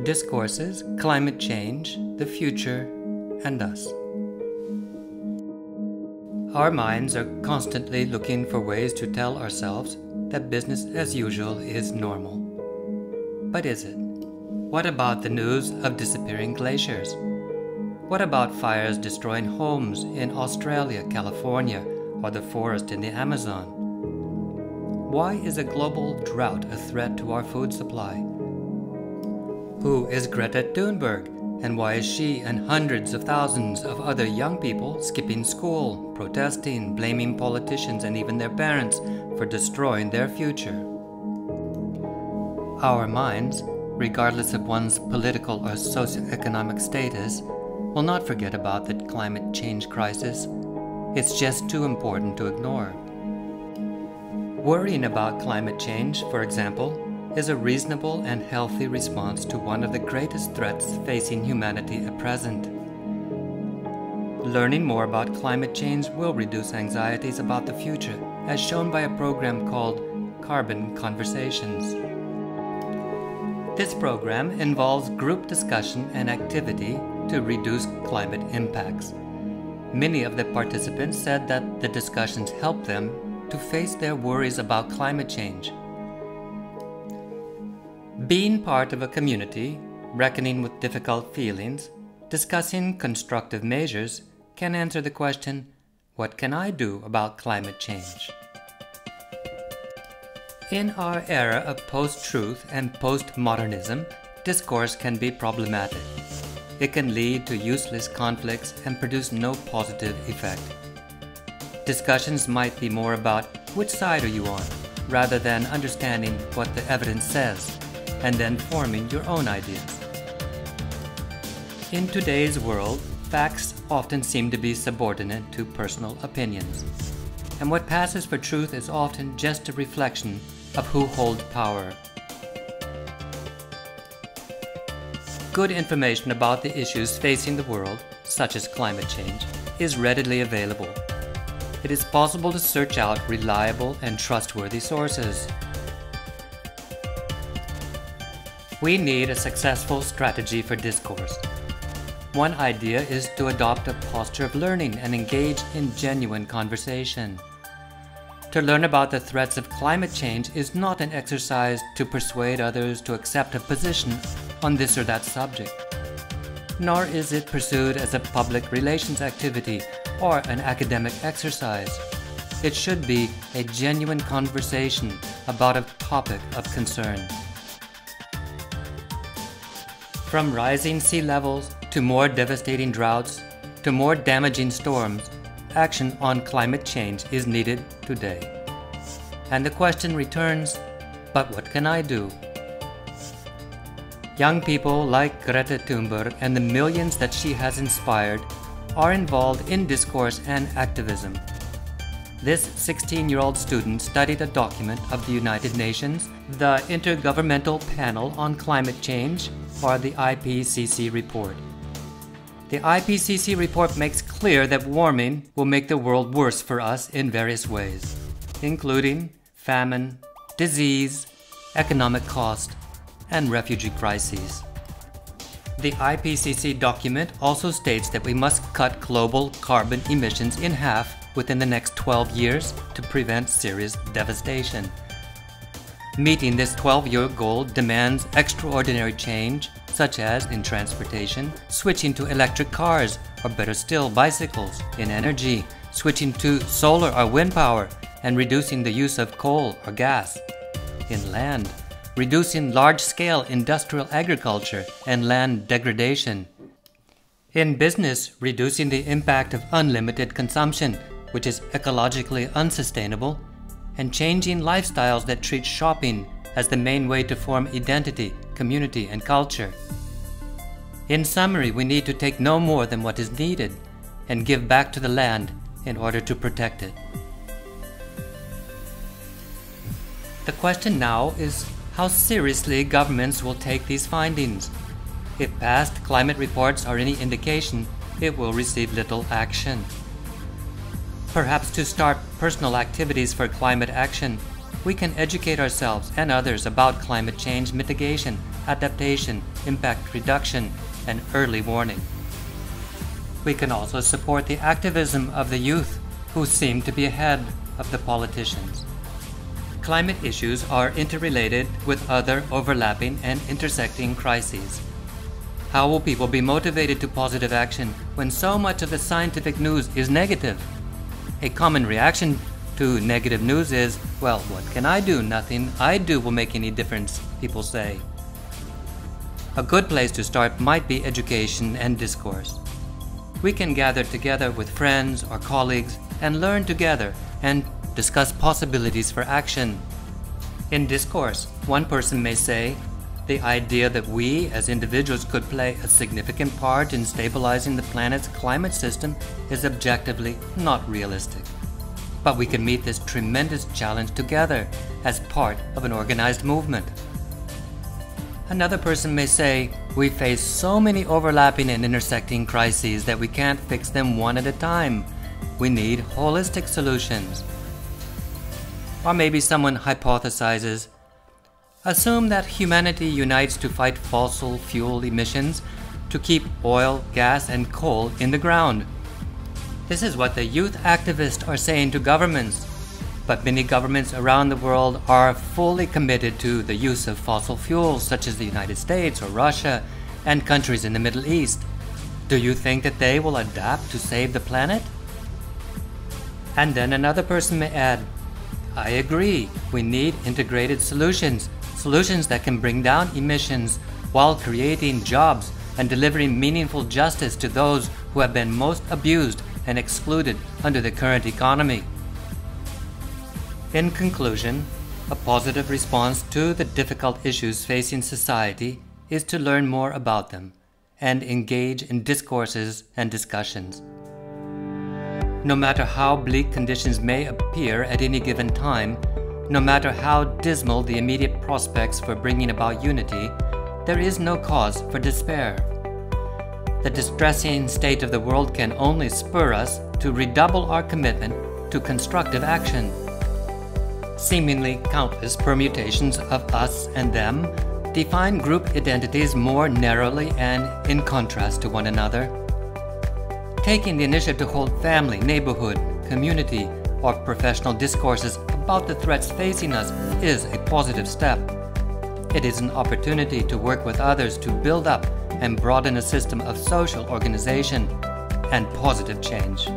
Discourses, Climate Change, the Future, and Us. Our minds are constantly looking for ways to tell ourselves that business as usual is normal. But is it? What about the news of disappearing glaciers? What about fires destroying homes in Australia, California, or the forest in the Amazon? Why is a global drought a threat to our food supply? Who is Greta Thunberg, and why is she and hundreds of thousands of other young people skipping school, protesting, blaming politicians and even their parents for destroying their future? Our minds, regardless of one's political or socioeconomic status, will not forget about the climate change crisis. It's just too important to ignore. Worrying about climate change, for example, is a reasonable and healthy response to one of the greatest threats facing humanity at present. Learning more about climate change will reduce anxieties about the future, as shown by a program called Carbon Conversations. This program involves group discussion and activity to reduce climate impacts. Many of the participants said that the discussions help them to face their worries about climate change. Being part of a community, reckoning with difficult feelings, discussing constructive measures can answer the question, what can I do about climate change? In our era of post-truth and post-modernism, discourse can be problematic. It can lead to useless conflicts and produce no positive effect. Discussions might be more about which side are you on, rather than understanding what the evidence says, and then forming your own ideas. In today's world, facts often seem to be subordinate to personal opinions, and what passes for truth is often just a reflection of who holds power. Good information about the issues facing the world, such as climate change, is readily available. It is possible to search out reliable and trustworthy sources. We need a successful strategy for discourse. One idea is to adopt a posture of learning and engage in genuine conversation. To learn about the threats of climate change is not an exercise to persuade others to accept a position on this or that subject, nor is it pursued as a public relations activity or an academic exercise. It should be a genuine conversation about a topic of concern. From rising sea levels to more devastating droughts to more damaging storms, action on climate change is needed today. And the question returns, but what can I do? Young people like Greta Thunberg and the millions that she has inspired are involved in discourse and activism. This 16-year-old student studied a document of the United Nations, the Intergovernmental Panel on Climate Change, or the IPCC report. The IPCC report makes clear that warming will make the world worse for us in various ways, including famine, disease, economic cost, and refugee crises. The IPCC document also states that we must cut global carbon emissions in half within the next 12 years to prevent serious devastation. Meeting this 12-year goal demands extraordinary change, such as in transportation, switching to electric cars, or better still, bicycles; in energy, switching to solar or wind power, and reducing the use of coal or gas; in land, reducing large-scale industrial agriculture and land degradation; in business, reducing the impact of unlimited consumption, which is ecologically unsustainable, and changing lifestyles that treat shopping as the main way to form identity, community, and culture. In summary, we need to take no more than what is needed and give back to the land in order to protect it. The question now is how seriously governments will take these findings. If past climate reports are any indication, it will receive little action. Perhaps to start personal activities for climate action, we can educate ourselves and others about climate change mitigation, adaptation, impact reduction, and early warning. We can also support the activism of the youth, who seem to be ahead of the politicians. Climate issues are interrelated with other overlapping and intersecting crises. How will people be motivated to positive action when so much of the scientific news is negative? A common reaction to negative news is, well, what can I do? Nothing I do will make any difference, people say. A good place to start might be education and discourse. We can gather together with friends or colleagues and learn together and discuss possibilities for action. In discourse, one person may say, the idea that we as individuals could play a significant part in stabilizing the planet's climate system is objectively not realistic. But we can meet this tremendous challenge together as part of an organized movement. Another person may say, we face so many overlapping and intersecting crises that we can't fix them one at a time. We need holistic solutions. Or maybe someone hypothesizes, assume that humanity unites to fight fossil fuel emissions to keep oil, gas, and coal in the ground. This is what the youth activists are saying to governments, but many governments around the world are fully committed to the use of fossil fuels, such as the United States or Russia and countries in the Middle East. Do you think that they will adapt to save the planet? And then another person may add, I agree, we need integrated solutions that can bring down emissions while creating jobs and delivering meaningful justice to those who have been most abused and excluded under the current economy. In conclusion, a positive response to the difficult issues facing society is to learn more about them and engage in discourses and discussions. No matter how bleak conditions may appear at any given time, no matter how dismal the immediate prospects for bringing about unity, there is no cause for despair. The distressing state of the world can only spur us to redouble our commitment to constructive action. Seemingly countless permutations of us and them define group identities more narrowly and in contrast to one another. Taking the initiative to hold family, neighborhood, community, or professional discourses about the threats facing us is a positive step. It is an opportunity to work with others to build up and broaden a system of social organization and positive change.